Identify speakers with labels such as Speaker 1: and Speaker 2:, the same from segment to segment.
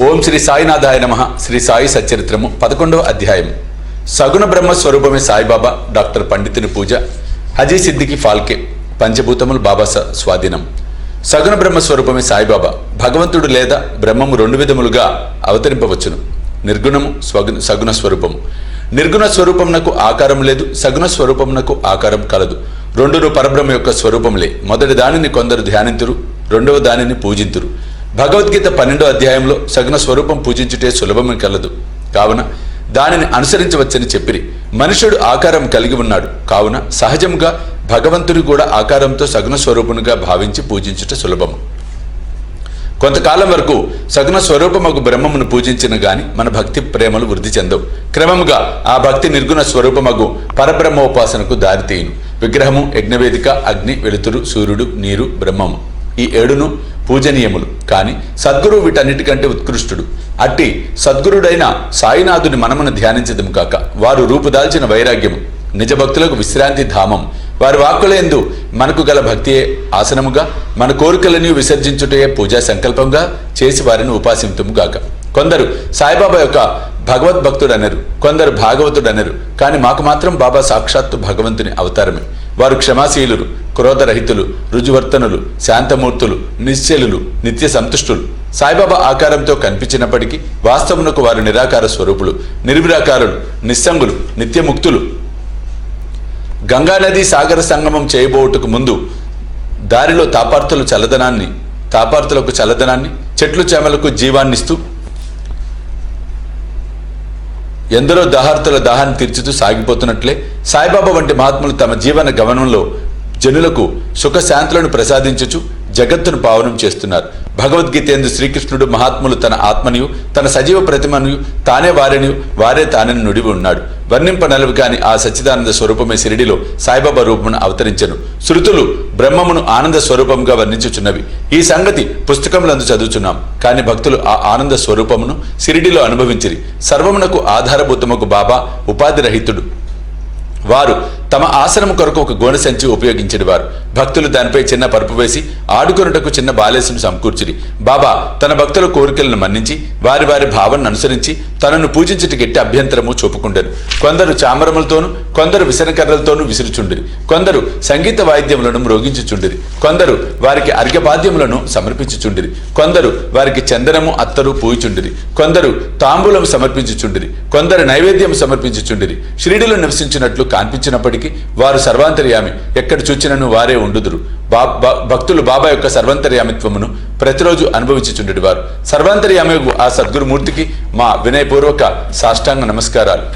Speaker 1: ఓం శ్రీ సాయినాథాయ నమః. శ్రీ సాయి సచ్చరిత్రము 11వ అధ్యాయం. సగుణ బ్రహ్మ స్వరూపమే సాయిబాబా. డాక్టర్ పండితుని పూజ. హజీ సిద్దికి ఫాల్కే. పంచభూతములు బాబా స్వాధీనం. సగుణ బ్రహ్మ స్వరూపమే సాయిబాబా. భగవంతుడు లేదా బ్రహ్మము రెండు విధములుగా అవతరింపవచ్చును. నిర్గుణము, సగుణ స్వరూపము. నిర్గుణ స్వరూపమునకు ఆకారం లేదు, సగుణ స్వరూపమునకు ఆకారం కలదు. రెండును పరబ్రహ్మ యొక్క స్వరూపములే. మొదటి దానిని కొందరు ధ్యానింతురు, రెండవ దానిని పూజింతురు. భగవద్గీత 12వ అధ్యాయంలో సగుణ స్వరూపం పూజించుటే సులభమే కలదు, కావున దానిని అనుసరించవచ్చని చెప్పిరి. మనుషుడు ఆకారం కలిగి ఉన్నాడు, కావున సహజంగా భగవంతుడు కూడా ఆకారంతో సగుణ స్వరూపునిగా భావించి పూజించుట సులభము. కొంతకాలం వరకు సగుణ స్వరూపమగు బ్రహ్మమును పూజించిన గాని మన భక్తి ప్రేమలు వృద్ధి చెందవు. క్రమముగా ఆ భక్తి నిర్గుణ స్వరూపమగు పరబ్రహ్మోపాసనకు దారితీయును. విగ్రహము, యజ్ఞవేదిక, అగ్ని, వెలుతురు, సూర్యుడు, నీరు, బ్రహ్మము ఈ 7ను పూజనీయములు. కాని సద్గురువు వీటన్నిటికంటే ఉత్కృష్టుడు. అట్టి సద్గురుడైన సాయినాథుని మనమును ధ్యానించదము కాక వారు రూపుదాల్చిన వైరాగ్యము నిజ భక్తులకు విశ్రాంతి ధామం. వారి వాక్కులందు మనకు గల భక్తియే ఆసనముగా, మన కోరికలని విసర్జించుటయే పూజా సంకల్పంగా చేసి వారిని ఉపాసింతుము గాక. కొందరు సాయిబాబా యొక్క భగవద్భక్తుడనరు, కొందరు భాగవతుడనరు. కానీ మాకు మాత్రం బాబా సాక్షాత్తు భగవంతుని అవతారమే. వారు క్షమాశీలురు, క్రోధరహితులు, రుజువర్తనులు, శాంతమూర్తులు, నిశ్చలులు, నిత్య సంతుష్టులు. సాయిబాబా ఆకారంతో కనిపించినప్పటికీ వాస్తవమునకు వారు నిరాకార స్వరూపులు, నిర్విరాకారులు, నిస్సంగులు, నిత్యముక్తులు. గంగానది సాగర సంగమం చేయబోటుకు ముందు దారిలో తాపార్తులకు చల్లదనాన్ని, చెట్లు చేమలకు జీవాన్నిస్తూ ఎందరో దాహార్తుల దాహాన్ని తీర్చుతూ సాగిపోతున్నట్లే సాయిబాబా వంటి మహాత్ములు తమ జీవన గమనంలో జనులకు సుఖశాంతులను ప్రసాదించుచు జగత్తును పావనం చేస్తున్నారు. భగవద్గీత యందు శ్రీకృష్ణుడు మహాత్ములు తన ఆత్మనియు తన సజీవ ప్రతిమను తానే వారిని వారే తానని నుడివి ఉన్నాడు. వర్ణింపనలవి కాని ఆ సచ్చిదానంద స్వరూపమే షిరిడిలో సాయిబాబా రూపమును అవతరించెను. శృతులు బ్రహ్మమును ఆనంద స్వరూపంగా వర్ణించుచున్నవి. ఈ సంగతి పుస్తకములందు చదువుచున్నాం. కాని భక్తులు ఆ ఆనంద స్వరూపమును షిరిడిలో అనుభవించిరి. సర్వమునకు ఆధారభూతముకు బాబా ఉపాధిరహితుడు. వారు తమ ఆసనము కొరకు ఒక గోనె సంచి ఉపయోగించేది. వారు భక్తులు దానిపై చిన్న పరుపు వేసి ఆడుకొనుటకు చిన్న బాలేసును సమకూర్చిరి. బాబా తన భక్తుల కోరికలను మన్నించి వారి వారి భావనను అనుసరించి తనను పూజించుటకు ఎట్టి అభ్యంతరము చూపుకుండెను. కొందరు చామరములతోనూ, కొందరు విసనకర్రలతోనూ విసురుచుండిరి. కొందరు సంగీత వాయిద్యములను మ్రోగించుచుండిరి. కొందరు వారికి అర్ఘ్యపాద్యములను సమర్పించుచుండిరి. కొందరు వారికి చందనము, అత్తరు పూయుచుండిరి. కొందరు తాంబూలం సమర్పించుచుండిరి. కొందరు నైవేద్యం సమర్పించుచుండిరి. షిరిడిలో నివసించినట్లు కాన్పించినప్పటికీ వారు సర్వాంతర్యామి, ఎక్కడ చూచినను వారే ఉండుదురు. భక్తులు బాబా యొక్క సర్వాంతర్యామిత్వమును ప్రతిరోజు అనుభవించుచుండేది. వారు సర్వాంతర్యామి ఆ సద్గురుమూర్తికి మా వినయపూర్వక సాష్టాంగ నమస్కారాలు.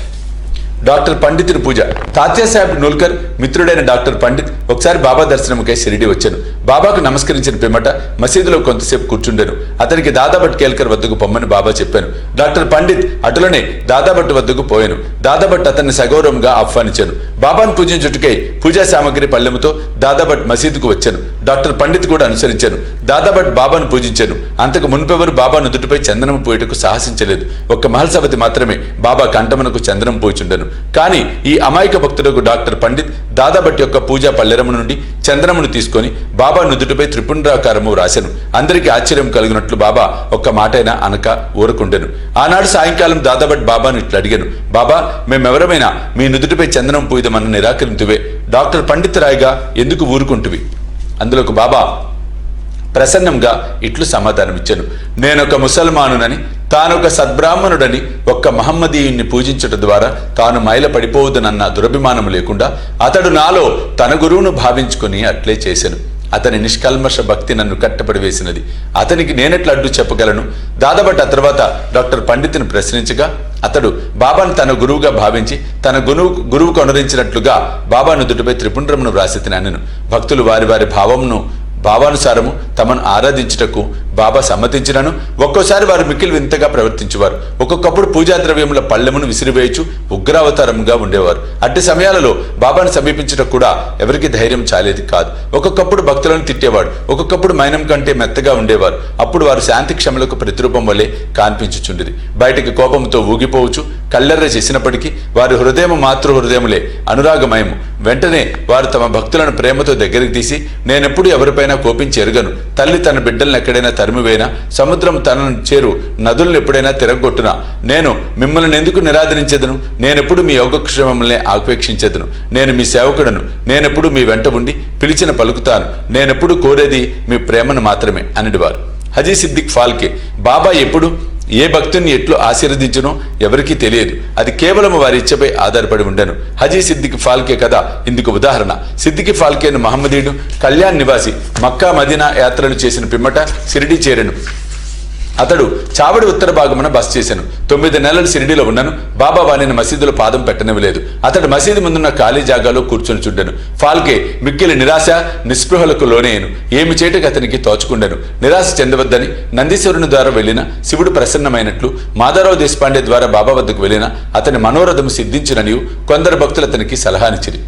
Speaker 1: డాక్టర్ పండితుని పూజ. తాత్యాసాహెబ్ నూల్కర్ మిత్రుడైన డాక్టర్ పండిత్ ఒకసారి బాబా దర్శనముకై షిరిడి వచ్చాను. బాబాకు నమస్కరించిన పిమ్మట మసీదులో కొంతసేపు కూర్చుండాను. అతనికి దాదాభట్ కేల్కర్ వద్దకు పొమ్మని బాబా చెప్పాను. డాక్టర్ పండిత్ అటులనే దాదాభట్ వద్దకు పోయాను. దాదాభట్ అతన్ని సగౌరవంగా ఆహ్వానించాను. బాబాను పూజించుటకై పూజా సామగ్రి పళ్ళెముతో దాదాభట్ మసీదుకు వచ్చాను. డాక్టర్ పండిత్ కూడా అనుసరించాను. దాదాభట్ బాబాను పూజించాను. అంతకు మున్పెవరు బాబా నుదుటిపై చందనం పోయేటకు సాహసించలేదు. ఒక్క మహల్సవతి మాత్రమే బాబా కంఠమునకు చందనం పోయిచుండెను. కానీ ఈ అమాయక భక్తులకు డాక్టర్ పండిత్ దాదాభట్ యొక్క పూజా పల్లెరము నుండి చందనమును తీసుకొని బాబా నుదుటిపై త్రిపుండ్రాకారము రాశాను. అందరికీ ఆశ్చర్యం కలిగినట్లు బాబా ఒక్క మాటైనా అనక ఊరకుండెను. ఆనాడు సాయంకాలం దాదాభట్ బాబాను ఇట్లా అడిగాను, బాబా, మేమెవరమైనా మీ నుదుటిపై చందనం పూయదమని నిరాకరింతువే, డాక్టర్ పండిత్ రాయ్గా ఎందుకు ఊరుకుంటువి? అందులోకి బాబా ప్రసన్నంగా ఇట్లు సమాధానమిచ్చాను, నేనొక ముసల్మానునని, తానొక సద్బ్రాహ్మణుడని, ఒక్క మహమ్మదీయుణ్ణి పూజించడం ద్వారా తాను మైల పడిపోవుదనన్న దురభిమానము లేకుండా అతడు నాలో తన గురువును భావించుకుని అట్లే చేశాను. అతని నిష్కల్మష భక్తి నన్ను కట్టపడి వేసినది. అతనికి నేనెట్లా అడ్డు చెప్పగలను? దాదాభట్ ఆ తర్వాత డాక్టర్ పండితుని ప్రశ్నించగా అతడు బాబాను తన గురువుగా భావించి తన గురువుకు అనురించినట్లుగా బాబా నుదుటిపై త్రిపుండ్రమును వ్రాసి తినను. భక్తులు వారి వారి భావానుసారము తమను ఆరాధించుటకు బాబా సమ్మతించినను ఒక్కోసారి వారు మిక్కిలి వింతగా ప్రవర్తించేవారు. ఒక్కొక్కప్పుడు పూజా ద్రవ్యముల పళ్ళెమును విసిరివేయచు ఉగ్రావతారంగా ఉండేవారు. అట్టి సమయాలలో బాబాను సమీపించటకు కూడా ఎవరికి ధైర్యం చాలేది కాదు. ఒక్కొక్కప్పుడు భక్తులను తిట్టేవాడు. ఒక్కొక్కప్పుడు మైనం కంటే మెత్తగా ఉండేవారు. అప్పుడు వారు శాంతి క్షమలకు ప్రతిరూపం వలె కాన్పించుచుండిరి. బయటికి కోపంతో ఊగిపోవచ్చు కళ్ళెర్ర చేసినప్పటికీ వారి హృదయం మాతృ హృదయములే, అనురాగమయము. వెంటనే వారు తమ భక్తులను ప్రేమతో దగ్గరికి తీసి, నేనెప్పుడు ఎవరిపైనా కోపించి ఎరుగను, తల్లి తన బిడ్డలను ఎక్కడైనా తరిమివేనా, సముద్రం తనను చేరు నదులను ఎప్పుడైనా తిరగొట్టునా, నేను మిమ్మల్ని ఎందుకు నిరాదరించెదను? నేనెప్పుడు మీ యోగక్షేమములనే ఆపేక్షించెదను. నేను మీ సేవకుడను, నేనెప్పుడు మీ వెంట ఉండి పిలిచిన పలుకుతాను, నేనెప్పుడు కోరేది మీ ప్రేమను మాత్రమే అనిడివారు. హజీ సిద్దిక్ ఫాల్కే బాబా ఎప్పుడు ఏ భక్తుని ఎట్లు ఆశీర్వదించునో ఎవరికీ తెలియదు. అది కేవలం వారి ఇచ్చపై ఆధారపడి ఉండెను. హజీ సిద్దిక్ ఫాల్కే కదా ఇందుకు ఉదాహరణ. సిద్దికి ఫాల్కేను మహమ్మదీయుడు, కళ్యాణ్ నివాసి. మక్కా మదీనా యాత్రలు చేసిన పిమ్మట షిరిడీ చేరెను. అతడు చావడి ఉత్తర భాగమున బస చేశాను. 9 నెలలు షిరిడీలో ఉన్నాను. బాబా వారిని మసీదులో పాదం పెట్టనివ్వలేదు. అతడు మసీదు ముందున్న ఖాళీ జాగాలో కూర్చొని చుండెను. ఫాల్కే మిక్కిలి నిరాశ నిస్పృహలకు లోనేయను. ఏమి చేయటకు అతనికి తోచుకుండెను. నిరాశ చెందవద్దని నందీశ్వరుని ద్వారా వెళ్లిన శివుడు ప్రసన్నమైనట్లు మాధవరావు దేశపాండే ద్వారా బాబా వద్దకు వెళ్లిన అతని మనోరథము సిద్ధించిననియు కొందరు భక్తులు అతనికి సలహానిచ్చిరి.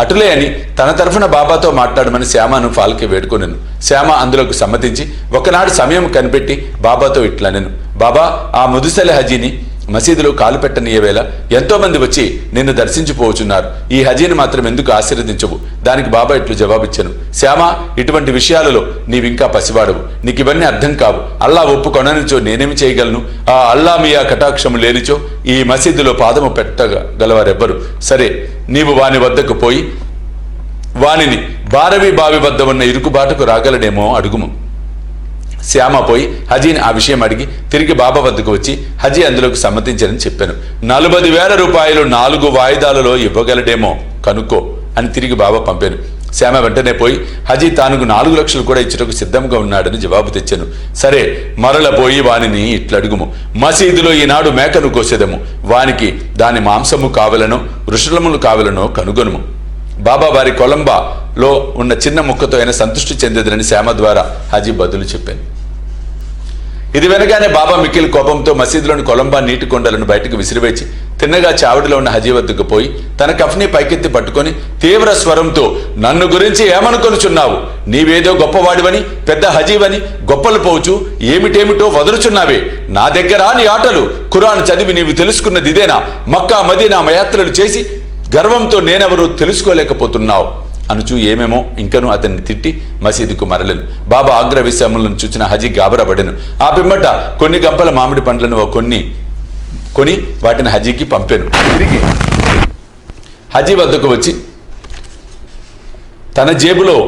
Speaker 1: అటులే అని తన తరఫున బాబాతో మాట్లాడమని శ్యామను ఫాల్కే వేడుకొనెను. శ్యామ అందులోకి సమ్మతించి ఒకనాడు సమయం కనిపెట్టి బాబాతో ఇట్లనెను, బాబా, ఆ ముదుసలి హజీని మసీదులో కాలు పెట్టనీయవేళ ఎంతో మంది వచ్చి నిన్ను దర్శించిపోవచ్చున్నారు. ఈ హజీని మాత్రం ఎందుకు ఆశీర్వదించవు? దానికి బాబా ఇట్లు జవాబిచ్చాను, శ్యామ, ఇటువంటి విషయాలలో నీవింకా పసివాడవు. నీకు ఇవన్నీ అర్థం కావు. అల్లా ఒప్పుకొననిచో నేనేమి చేయగలను? ఆ అల్లా మియా కటాక్షము లేనిచో ఈ మసీదులో పాదము పెట్టగలవారెవ్వరు. సరే, నీవు వాని వద్దకు పోయి వానిని బారవి బావి వద్ద ఉన్న ఇరుకుబాటుకు రాగలడేమో అడుగుము. శ్యామ పోయి హజీని ఆ విషయం అడిగి తిరిగి బాబా వద్దకు వచ్చి హజీ అందులోకి సమ్మతించారని చెప్పాను. 40,000 రూపాయలు 4 వాయిదాలలో ఇవ్వగలడేమో కనుక్కో అని తిరిగి బాబా పంపాను. శ్యామ వెంటనే పోయి హజీ తానుకు 4 లక్షలు కూడా ఇచ్చుటకు సిద్ధంగా ఉన్నాడని జవాబు తెచ్చాను. సరే, మరల పోయి వానిని ఇట్లడుగుము, మసీదులో ఈనాడు మేకను కోసేదము, వానికి దాని మాంసము కావలనో వృషలములు కావలనో కనుగొనుము. బాబా వారి కొలంబాలో ఉన్న చిన్న ముక్కతో అయినా సంతృష్టి చెందేదని శ్యామ ద్వారా హజీ బదులు చెప్పాను. ఇది వినగానే బాబా మిక్కిలి కోపంతో మసీదులోని కొలంబా నీటి కొండలను బయటకు విసిరివేచి తిన్నగా చావిడిలో ఉన్న హజీ వద్దకు పోయి తన కఫ్ని పైకెత్తి పట్టుకొని తీవ్ర స్వరంతో, నన్ను గురించి ఏమనుకొనుచున్నావు? నీవేదో గొప్పవాడివని, పెద్ద హజీవని గొప్పలు పోవచ్చు ఏమిటేమిటో వదులుచున్నావే. నా దగ్గర నీ ఆటలు. ఖురాన్ చదివి నీవు తెలుసుకున్నది ఇదేనా? మక్కా మదీనా యాత్రలు చేసి గర్వంతో నేనెవరూ తెలుసుకోలేకపోతున్నావు అనుచు ఏమేమో ఇంకనూ అతన్ని తిట్టి మసీదుకు మరలను. బాబా ఆగ్రవిషములను చూచిన హజీ గాబరపడెను. ఆ పిమ్మట కొన్ని గంపల మామిడి పండ్లను కొని వాటిని హజీకి పంపాను. తిరిగి హజీ వద్దకు వచ్చి తన జేబులో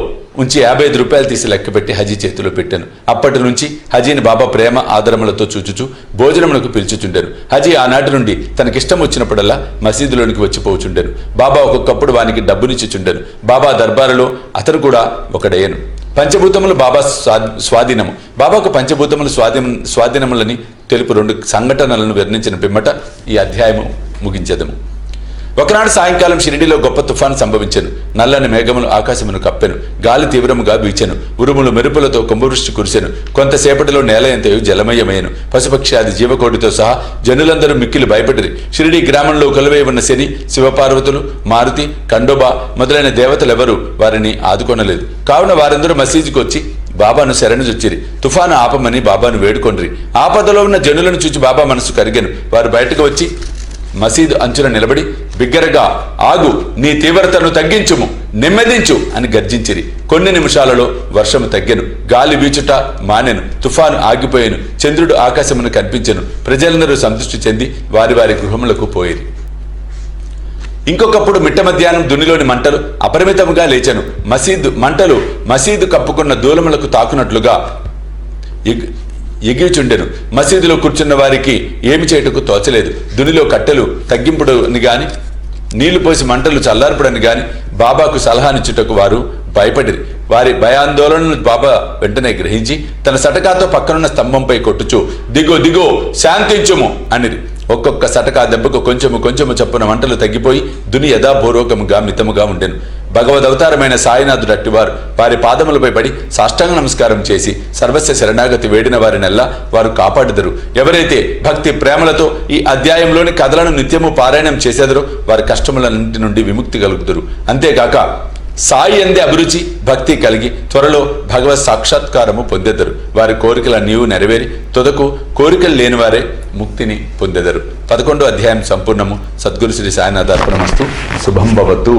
Speaker 1: ఉంచి 55 రూపాయలు తీసి లెక్కపెట్టి హజీ చేతిలో పెట్టాను. అప్పటి నుంచి హజీని బాబా ప్రేమ ఆదరములతో చూచుచు భోజనమునకు పిలుచుచుండాను. హజీ ఆనాటి నుండి తనకిష్టం వచ్చినప్పుడల్లా మసీదులోనికి వచ్చిపోచుండాను. బాబా ఒక్కొక్కప్పుడు వానికి డబ్బునిచ్చుచుండాను. బాబా దర్బారులో అతను కూడా ఒకడయ్యను. పంచభూతములు బాబా స్వాధీనము. బాబాకు పంచభూతములు స్వాధీనములని తెలుపు 2 సంఘటనలను వర్ణించిన పిమ్మట ఈ అధ్యాయము ముగించెదము. ఒకనాడు సాయంకాలం షిరిడీలో గొప్ప తుఫాను సంభవించెను. నల్లని మేఘములు ఆకాశమును కప్పెను. గాలి తీవ్రముగా వీచెను. ఉరుములు మెరుపులతో కుంభవృష్టి కురిసెను. కొంతసేపటిలో నేల ఎంతయు జలమయమయ్యను. పశుపక్షాది జీవకోటితో సహా జనులందరూ మిక్కిలి భయపడిరి. షిరిడీ గ్రామంలో కొలువై ఉన్న శని, శివపార్వతులు, మారుతి, ఖండోబా మొదలైన దేవతలెవరూ వారిని ఆదుకొనలేదు. కావున వారందరూ మసీదుకు వచ్చి బాబాను శరణుజొచ్చిరి. తుఫాను ఆపమని బాబాను వేడుకొండ్రి. ఆపదలో ఉన్న జనులను చూచి బాబా మనసు కరిగెను. వారు బయటకు వచ్చి మసీదు అంచున నిలబడి బిగ్గరగా, ఆగు, నీ తీవ్రతను తగ్గించుము, నెమ్మదించు అని గర్జించిరి. కొన్ని నిమిషాలలో వర్షము తగ్గెను. గాలి వీచుట మానెను. తుఫాను ఆగిపోయెను. చంద్రుడు ఆకాశమును కనిపించెను. ప్రజలందరూ సంతృష్టి చెంది వారి వారి గృహములకు పోయిరి. ఇంకొకప్పుడు మిట్ట మధ్యాహ్నం దునిలోని మంటలు అపరిమితముగా లేచెను. మంటలు మసీదు కప్పుకున్న దూలములకు తాకునట్లుగా ఎగిరిచుండెను. మసీదులో కూర్చున్న వారికి ఏమి చేయటకు తోచలేదు. దునిలో కట్టెలు తగ్గింపుడని గాని నీళ్లు పోసి మంటలు చల్లార్పుడని గాని బాబాకు సలహానిచ్చుటకు వారు భయపడిరి. వారి భయాందోళనను బాబా వెంటనే గ్రహించి తన సటకాతో పక్కనున్న స్తంభంపై కొట్టుచు, దిగో దిగో, శాంతించుము అనిది. ఒక్కొక్క సటకా దెబ్బకు కొంచెము చప్పున మంటలు తగ్గిపోయి దుని యథాపూర్వకముగా మితముగా ఉండెను. భగవదవతారమైన సాయినాథుడు అట్టివారు వారి పాదములపై పడి సాష్టాంగ నమస్కారం చేసి సర్వస్వ శరణాగతి వేడిన వారినెల్లా వారు కాపాడుదరు. ఎవరైతే భక్తి ప్రేమలతో ఈ అధ్యాయంలోని కథలను నిత్యము పారాయణం చేసేదరో వారి కష్టములన్నింటి నుండి విముక్తి కలుగుతారు. అంతేగాక సాయి అందే అభిరుచి భక్తి కలిగి త్వరలో భగవత్ సాక్షాత్కారము పొందెదరు. వారి కోరికలన్నీ నెరవేరి తుదకు కోరికలు లేని వారే ముక్తిని పొందెదరు. 11వ అధ్యాయం సంపూర్ణము. సద్గురు శ్రీ సాయినాథ అర్పణమస్తు. శుభం భవతు.